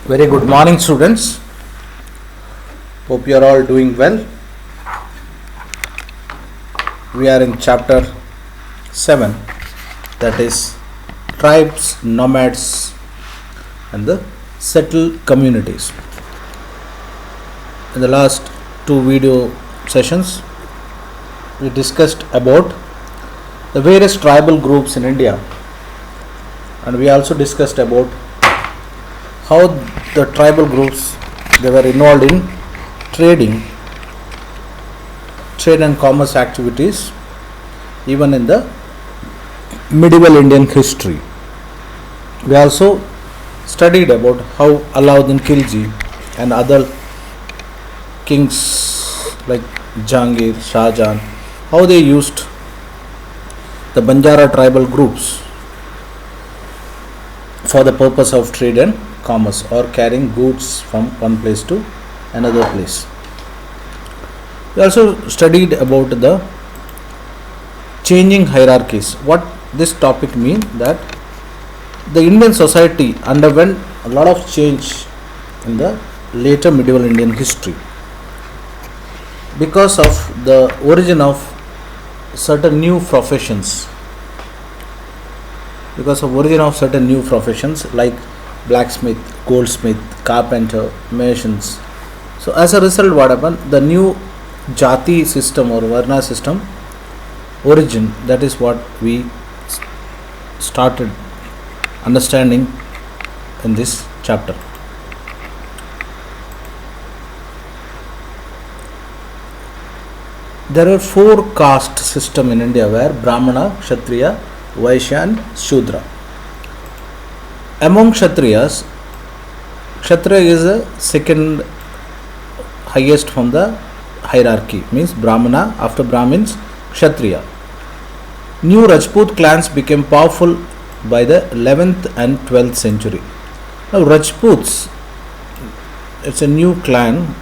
Very good morning, students. Hope you are all doing well. We are in chapter 7, that is tribes, nomads, and the settled communities. In the last two video sessions, we discussed about the various tribal groups in India, and we also discussed about how the tribal groups they were involved in trading, trade and commerce activities even in the medieval Indian history. We also studied about how Alauddin Khilji and other kings like Jahangir, Shah Jahan, how they used the Banjara tribal groups for the purpose of trade and commerce or carrying goods from one place to another place. We also studied about the changing hierarchies. What this topic means that the Indian society underwent a lot of change in the later medieval Indian history because of the origin of certain new professions. Like blacksmith, goldsmith, carpenter, masons. So as a result, what happened? The new Jati system or Varna system origin, that is what we started understanding in this chapter. There are four caste system in India where Brahmana, Kshatriya, Vaishya and Shudra. Among Kshatriyas, Kshatriya is the second highest from the hierarchy, means Brahmana, after Brahmins, Kshatriya. New Rajput clans became powerful by the 11th and 12th century. Now Rajputs, it's a new clan,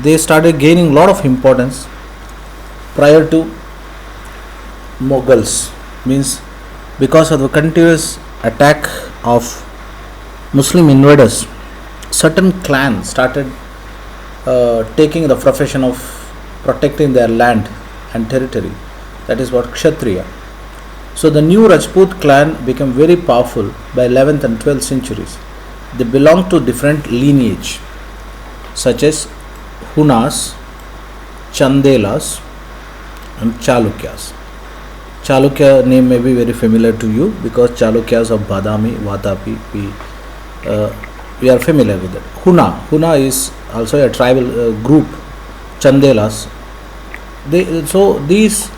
they started gaining a lot of importance prior to Mughals, means because of the continuous attack of Muslim invaders, certain clans started taking the profession of protecting their land and territory. That is what Kshatriya. So the new Rajput clan became very powerful by 11th and 12th centuries. They belonged to different lineage such as Hunas, Chandelas and Chalukyas. Chalukya name may be very familiar to you because Chalukyas of Badami, Vatapi, we are familiar with it. Huna is also a tribal group, Chandelas. So these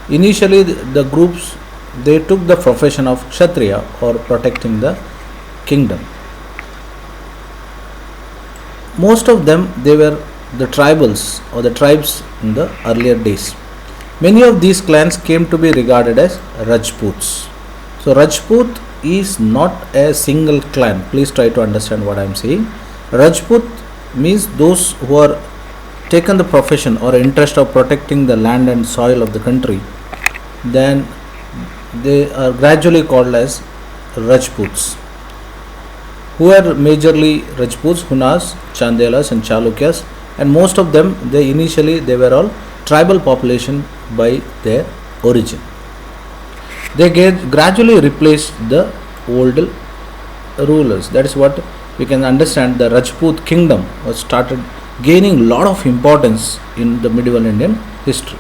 initially the groups, they took the profession of Kshatriya or protecting the kingdom. Most of them, they were the tribals or the tribes in the earlier days. Many of these clans came to be regarded as Rajputs. So Rajput is not a single clan. Please try to understand what I am saying. Rajput means those who are taken the profession or interest of protecting the land and soil of the country. Then they are gradually called as Rajputs. Who are majorly Rajputs? Hunas, Chandelas and Chalukyas, and most of them, they were all tribal population by their origin. They gradually replaced the old rulers. That is what we can understand. The Rajput kingdom was started gaining a lot of importance in the medieval Indian history.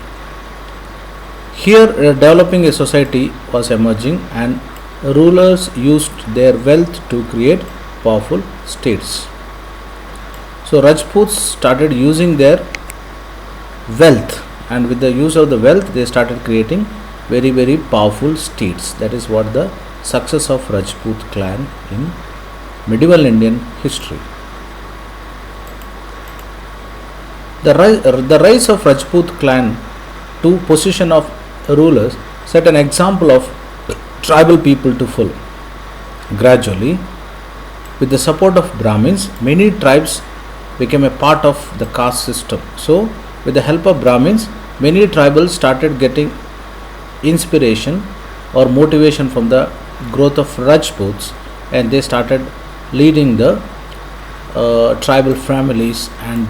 Here developing a society was emerging and rulers used their wealth to create powerful states. So Rajputs started using their wealth, and with the use of the wealth they started creating very, very powerful states. That is what the success of Rajput clan in medieval Indian history. The rise of Rajput clan to position of rulers set an example of tribal people to follow. Gradually, with the support of Brahmins, many tribes became a part of the caste system. So, with the help of Brahmins, many tribals started getting inspiration or motivation from the growth of Rajputs, and they started leading the tribal families, and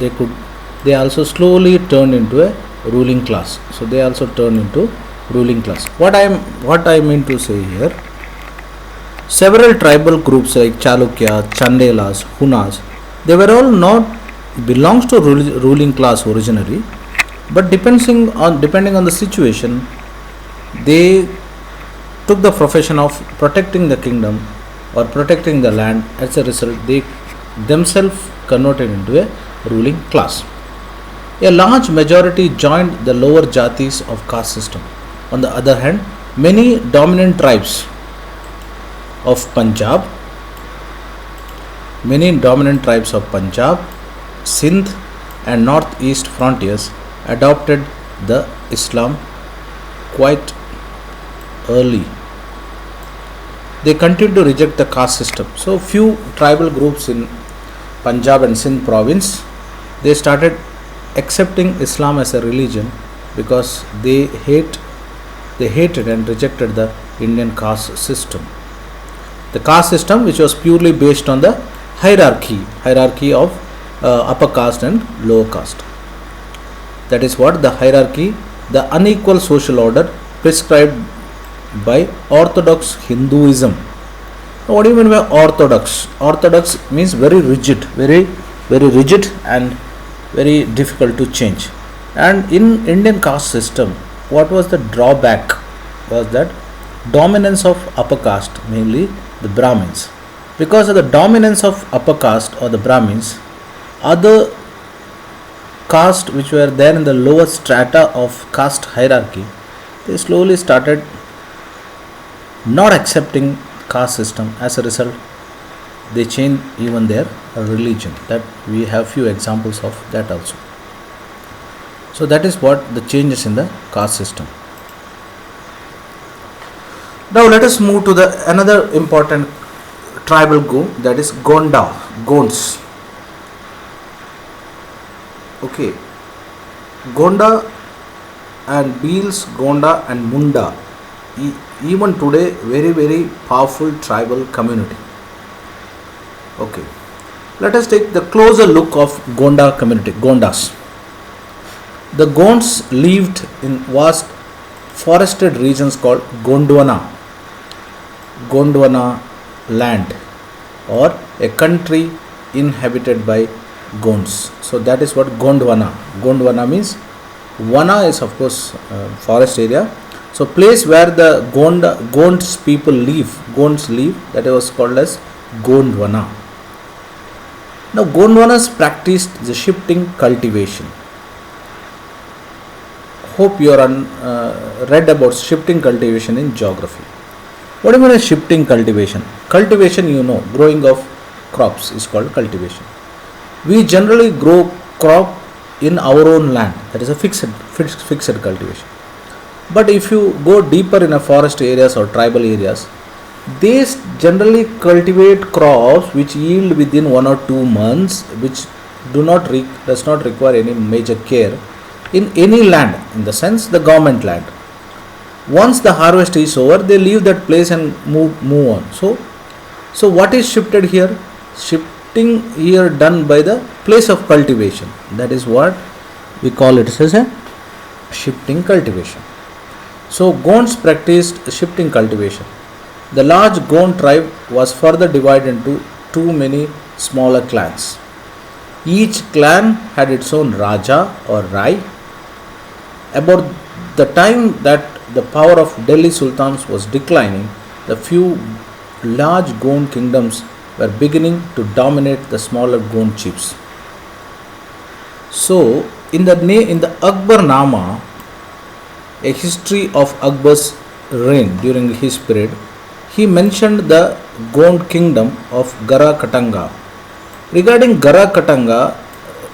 they also slowly turned into a ruling class. So they also turned into ruling class. What I mean to say here, several tribal groups like Chalukya, Chandelas, Hunas, they were all not belongs to ruling class originally, but depending on the situation, they took the profession of protecting the kingdom or protecting the land. As a result, they themselves converted into a ruling class. A large majority joined the lower jatis of caste system. On the other hand, many dominant tribes of Punjab, Sindh, and northeast frontiers adopted the Islam quite early. They continued to reject the caste system. So few tribal groups in Punjab and Sindh province, they started accepting Islam as a religion because they hated and rejected the Indian caste system. The caste system, which was purely based on the hierarchy of upper caste and lower caste. That is what the hierarchy, the unequal social order prescribed by Orthodox Hinduism. Now, what do you mean by orthodox? Orthodox means very rigid, very rigid and very difficult to change. And in Indian caste system, what was the drawback was that dominance of upper caste, mainly the Brahmins. Because of the dominance of upper caste or the Brahmins, other caste which were there in the lower strata of caste hierarchy, they slowly started not accepting caste system. As a result, they changed even their religion. That we have few examples of that also. So that is what the changes in the caste system. Now let us move to the another important tribal group, that is Gonds. Okay, Gonda and Beals, Gonda and Munda, even today very powerful tribal community. Okay, let us take the closer look of Gonda community, Gondas. The Gonds lived in vast forested regions called Gondwana land, or a country inhabited by Gonds. So that is what Gondwana. Gondwana means, Vana is of course forest area. So place where the Gonds people live, that was called as Gondwana. Now Gondwanas practiced the shifting cultivation. Hope you are read about shifting cultivation in geography. What do you mean by shifting cultivation? Cultivation, growing of crops is called cultivation. We generally grow crop in our own land. That is a fixed cultivation. But if you go deeper in a forest areas or tribal areas, they generally cultivate crops which yield within 1 or 2 months, which does not require any major care in any land, in the sense the government land. Once the harvest is over, they leave that place and move on. So what is shifted here? Shifting here done by the place of cultivation. That is what we call it as a shifting cultivation. So Gonds practiced shifting cultivation. The large Gond tribe was further divided into too many smaller clans. Each clan had its own Raja or Rai. About the time that the power of Delhi Sultans was declining, the few large Gond kingdoms were beginning to dominate the smaller Gond chiefs. So, in the Akbarnama, a history of Akbar's reign during his period, he mentioned the Gond kingdom of Gara Katanga. Regarding Gara Katanga,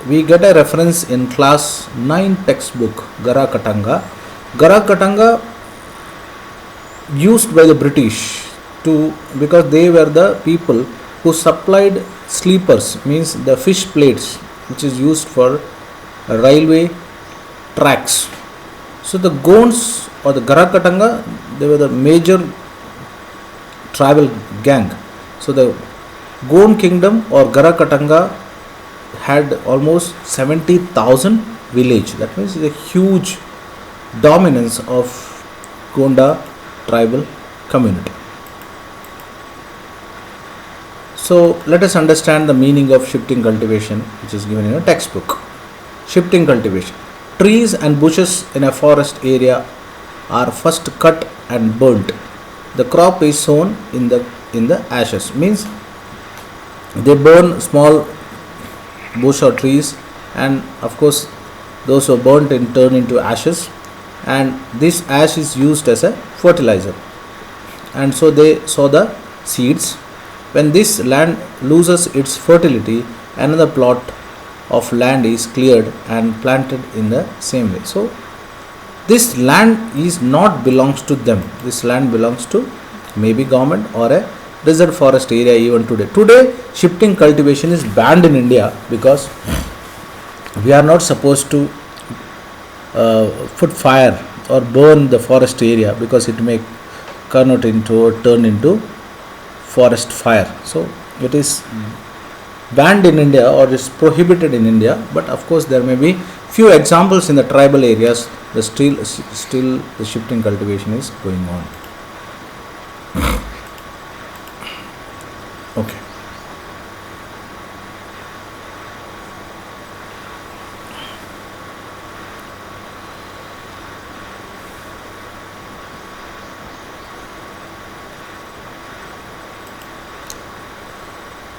we get a reference in class 9 textbook, Gara Katanga. Gara Katanga used by the British because they were the people who supplied sleepers, means the fish plates which is used for railway tracks. So the Gonds or the Gara Katanga, they were the major tribal gang. So the Gond kingdom or Garakatanga had almost 70,000 village. That means a huge dominance of Gonda tribal community. So let us understand the meaning of shifting cultivation, which is given in a textbook. Shifting cultivation. Trees and bushes in a forest area are first cut and burnt. The crop is sown in the ashes. Means they burn small bush or trees, and of course those who are burnt in turn into ashes, and this ash is used as a fertilizer, and so they sow the seeds. When this land loses its fertility, another plot of land is cleared and planted in the same way. So this land is not belongs to them. This land belongs to maybe government or a reserve forest area even today. Today, shifting cultivation is banned in India because we are not supposed to put fire or burn the forest area because it may convert into or turn into forest fire. So it is banned in India or is prohibited in India. But of course, there may be few examples in the tribal areas. The still the shifting cultivation is going on. Okay.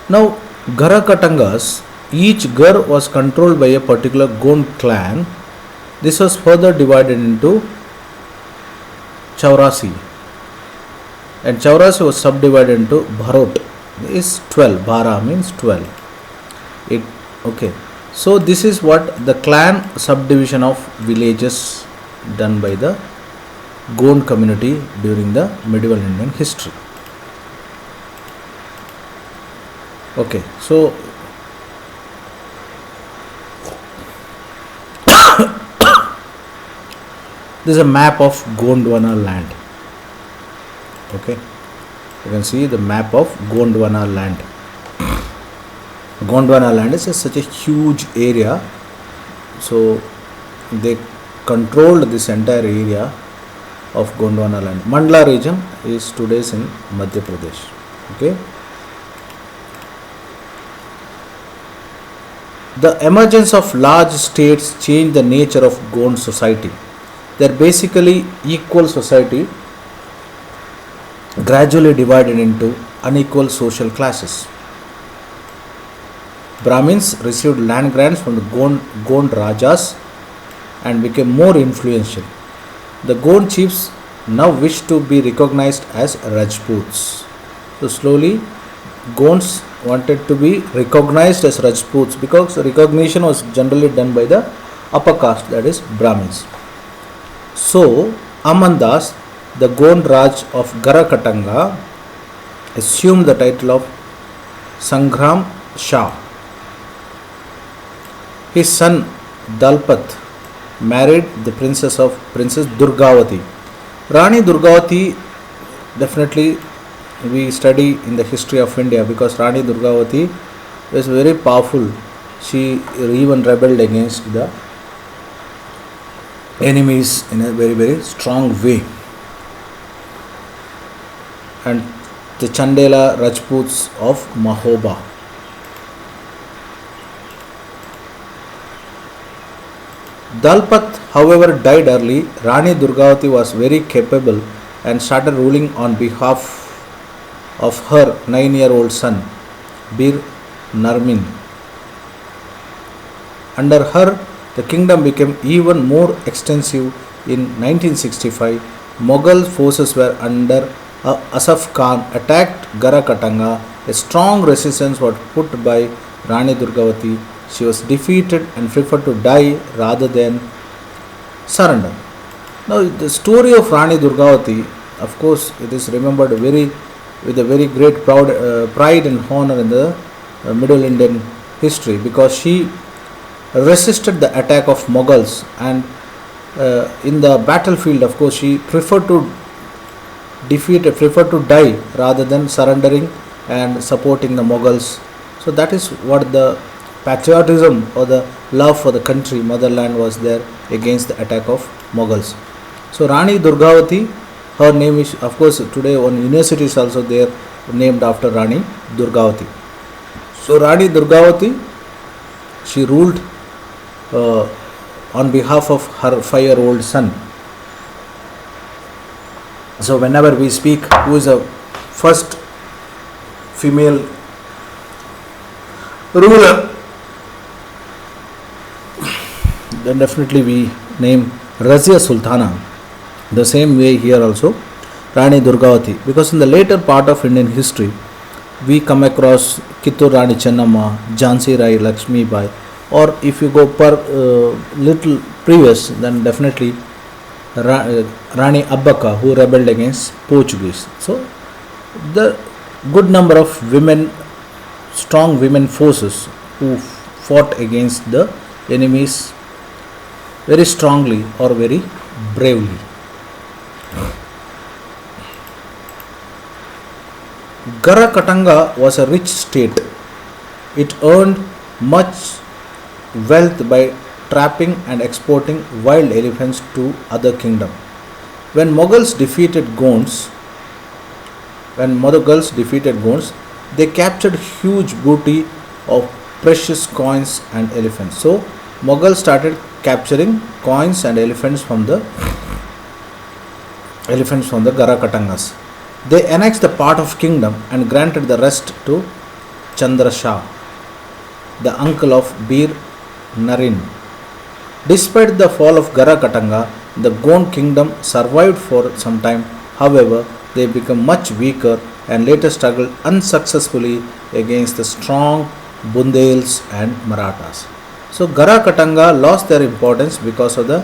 Now, Garakatangas, each Gar was controlled by a particular Gond clan. This was further divided into Chaurasi, and Chaurasi was subdivided into Bharot. Is 12. Bara means 12. It okay. So this is what the clan subdivision of villages done by the Gond community during the medieval Indian history. Okay, so this is a map of Gondwana land. Okay, you can see the map of Gondwana land. Gondwana land is such a huge area, so they controlled this entire area of Gondwana land. Mandla region is today's in Madhya Pradesh. Okay. The emergence of large states changed the nature of Gond society. They are basically equal society, gradually divided into unequal social classes. Brahmins received land grants from the Gond Rajas and became more influential. The Gond chiefs now wished to be recognized as Rajputs. So slowly, Gonds wanted to be recognized as Rajputs because recognition was generally done by the upper caste, that is Brahmins. So Amandas, the Gond Raj of Garakatanga, assumed the title of Sangram Shah. His son Dalpat married the Princess Durgavati. Rani Durgavati, definitely we study in the history of India because Rani Durgavati was very powerful. She even rebelled against the enemies in a very, very strong way. And the Chandela Rajputs of Mahoba. Dalpat, however, died early. Rani Durgavati was very capable and started ruling on behalf of her 9-year-old son, Bir Narmin. Under her, the kingdom became even more extensive. In 1965, Mughal forces were under Asaf Khan attacked Garakatanga. A strong resistance was put by Rani Durgavati. She was defeated and preferred to die rather than surrender. Now, the story of Rani Durgavati, of course, it is remembered with a very great pride and honor in the Middle Indian history because she resisted the attack of Mughals, and in the battlefield, of course, she preferred to die rather than surrendering and supporting the Mughals. So that is what the patriotism or the love for the country, motherland was there against the attack of Mughals. So Rani Durgavati, her name is, of course, today one university is also there named after Rani Durgavati. So Rani Durgavati, she ruled on behalf of her 5-year-old son. So whenever we speak who is the first female ruler, then definitely we name Razia Sultana. The same way here also Rani Durgavati, because in the later part of Indian history we come across Kittur Rani Chennamma, Jhansi Rai Lakshmi Bai, or if you go per little previous, then definitely Rani Abbaka, who rebelled against Portuguese. So the good number of women, strong women forces who fought against the enemies very strongly or very bravely. Garra Katanga was a rich state. It earned much wealth by trapping and exporting wild elephants to other kingdom. When Mughals defeated Gonds, they captured huge booty of precious coins and elephants. So Mughals started capturing coins and elephants from the Garra Katangas. They annexed the part of kingdom and granted the rest to Chandra Shah, the uncle of Bir Narin. Despite the fall of Garra Katanga, the Gond kingdom survived for some time. However, they became much weaker and later struggled unsuccessfully against the strong Bundels and Marathas. So Garra Katanga lost their importance because of the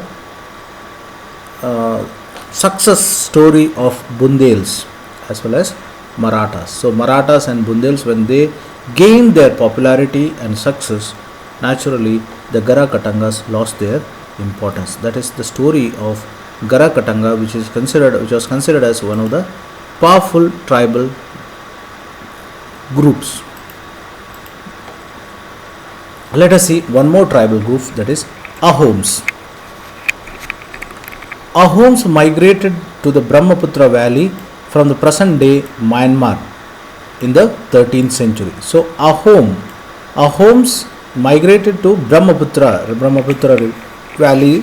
success story of Bundels as well as Marathas. So Marathas and Bundels, when they gained their popularity and success, naturally the Garra Katangas lost their importance. That is the story of Garra Katanga, which was considered as one of the powerful tribal groups. Let us see one more tribal group, that is Ahoms. Ahoms migrated to the Brahmaputra valley from the present day Myanmar in the 13th century. So Ahoms migrated to Brahmaputra valley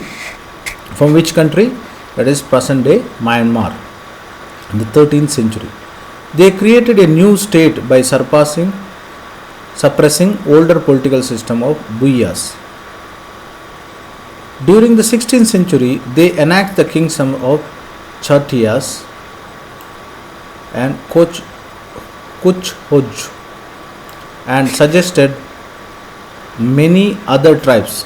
from which country? That is present day Myanmar in the 13th century. They created a new state by suppressing older political system of Buyas. During the 16th century, they enacted the kingdom of Chartias and Kuch-Hoj and suggested many other tribes.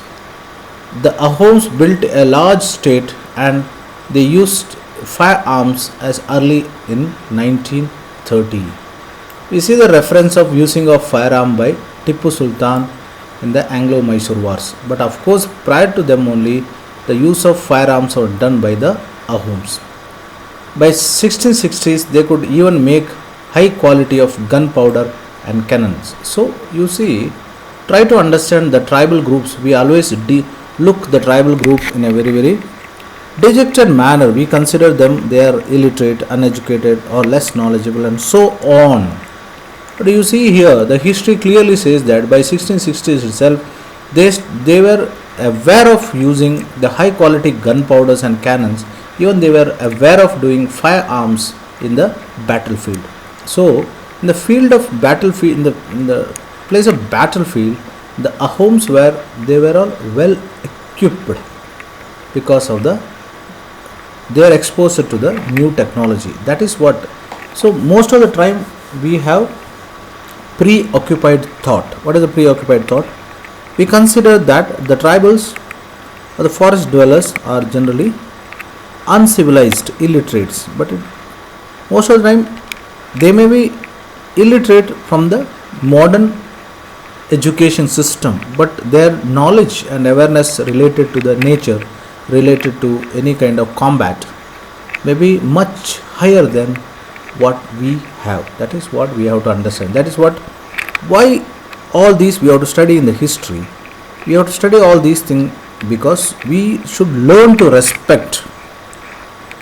The Ahoms built a large state and they used firearms as early in 1930. We see the reference of using of firearm by Tipu Sultan in the Anglo-Mysore wars. But of course, prior to them only, the use of firearms were done by the Ahoms. By 1660s, they could even make high quality of gunpowder and cannons. So you see, try to understand the tribal groups. We always look the tribal group in a very, very dejected manner. We consider them, they are illiterate, uneducated or less knowledgeable and so on. But you see here, the history clearly says that by 1660s itself, they were aware of using the high quality gunpowders and cannons. Even they were aware of doing firearms in the battlefield. So in the field of battlefield, in the place of battlefield, the Ahoms were all well equipped because of their exposure to the new technology. That is what. So most of the time we have preoccupied thought. What is the preoccupied thought? We consider that the tribals or the forest dwellers are generally uncivilized, illiterates, but most of the time they may be illiterate from the modern education system, but their knowledge and awareness related to the nature, related to any kind of combat, may be much higher than what we have. That is what we have to understand. That is what, why all these we have to study in the history. We have to study all these things because we should learn to respect.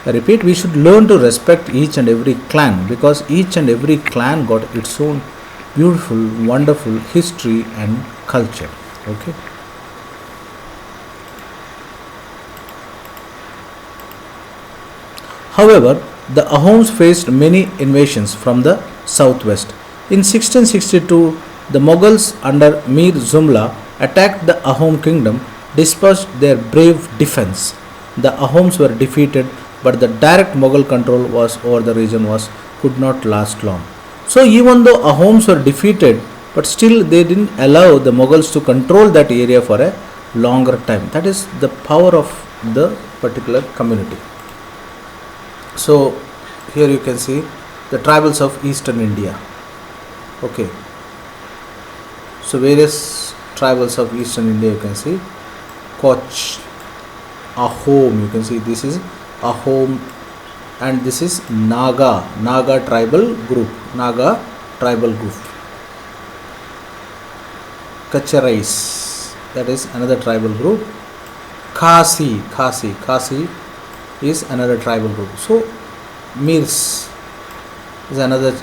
I repeat, we should learn to respect each and every clan, because each and every clan got its own beautiful, wonderful history and culture. Okay. However, the Ahoms faced many invasions from the southwest. In 1662, the Mughals under Mir Jumla attacked the Ahom kingdom, dispersed their brave defense. The Ahoms were defeated, but the direct Mughal control was over the region could not last long. So even though Ahoms were defeated, but still they didn't allow the Mughals to control that area for a longer time. That is the power of the particular community. So here you can see the tribals of eastern India. Okay. So various tribals of eastern India you can see. Koch, Ahom, you can see this is Ahom, and this is Naga tribal group. Kacharais, that is another tribal group. Khasi is another tribal group. So Mirs is another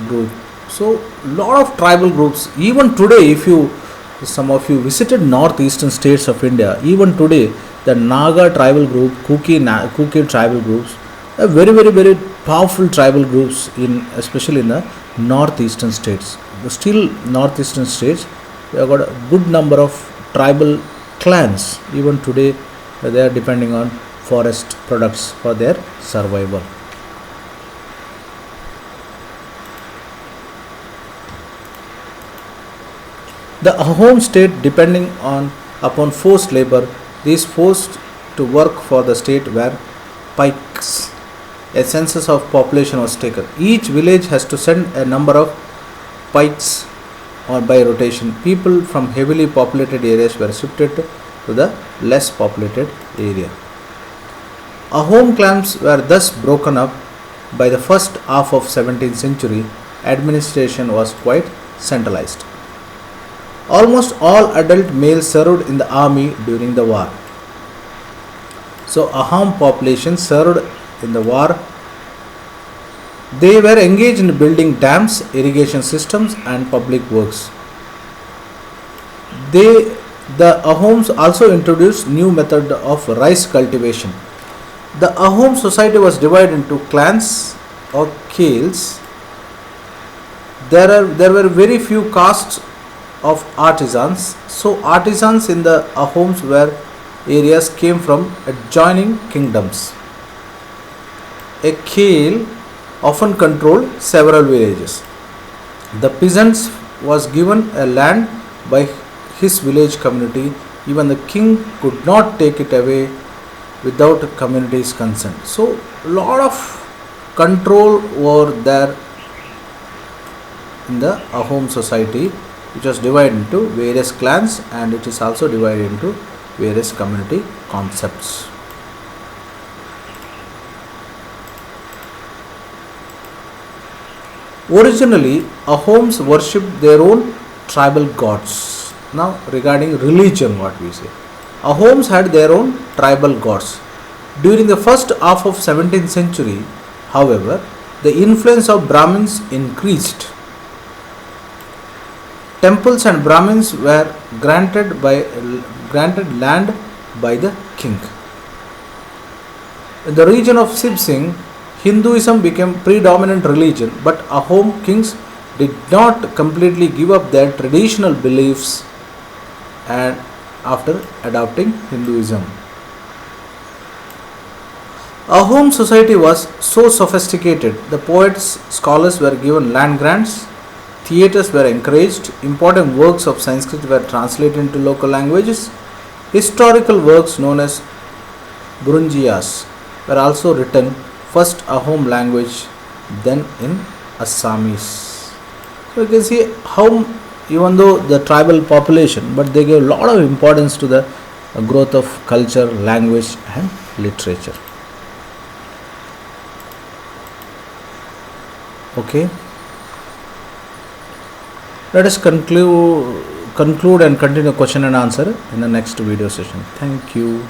group. So lot of tribal groups. Even today, if some of you visited northeastern states of India, even today the Naga tribal group, Kuki tribal groups are very powerful tribal groups, especially in the northeastern states. Still northeastern states, we have got a good number of tribal clans. Even today they are depending on forest products for their survival. The Ahom state depending upon forced labor. These forced to work for the state were pikes. A census of population was taken. Each village has to send a number of pikes or by rotation. People from heavily populated areas were shifted to the less populated area. Ahom clans were thus broken up. By the first half of 17th century, administration was quite centralized. Almost all adult males served in the army during the war. So Ahom population served in the war. They were engaged in building dams, irrigation systems and public works. The Ahoms also introduced new method of rice cultivation. The Ahom society was divided into clans or khels. There were very few castes of artisans. So artisans in the Ahoms areas came from adjoining kingdoms. A khel often controlled several villages. The peasants was given a land by his village community. Even the king could not take it away without community's consent. So lot of control over there in the Ahom society, which was divided into various clans, and it is also divided into various community concepts. Originally, Ahoms worshipped their own tribal gods. Now, regarding religion, what we say, Ahoms had their own tribal gods. During the first half of 17th century, however, the influence of Brahmins increased. Temples and Brahmins were granted land by the king. In the region of Sibsing, Hinduism became predominant religion, but Ahom kings did not completely give up their traditional beliefs and after adopting Hinduism. Ahom society was so sophisticated. The poets, scholars were given land grants, theatres were encouraged, important works of Sanskrit were translated into local languages, historical works known as Brunjiyas were also written, first Ahom language, then in Assamese. So you can see how, even though the tribal population, but they gave a lot of importance to the growth of culture, language and literature. Okay, let us conclude and continue question and answer in the next video session. Thank you.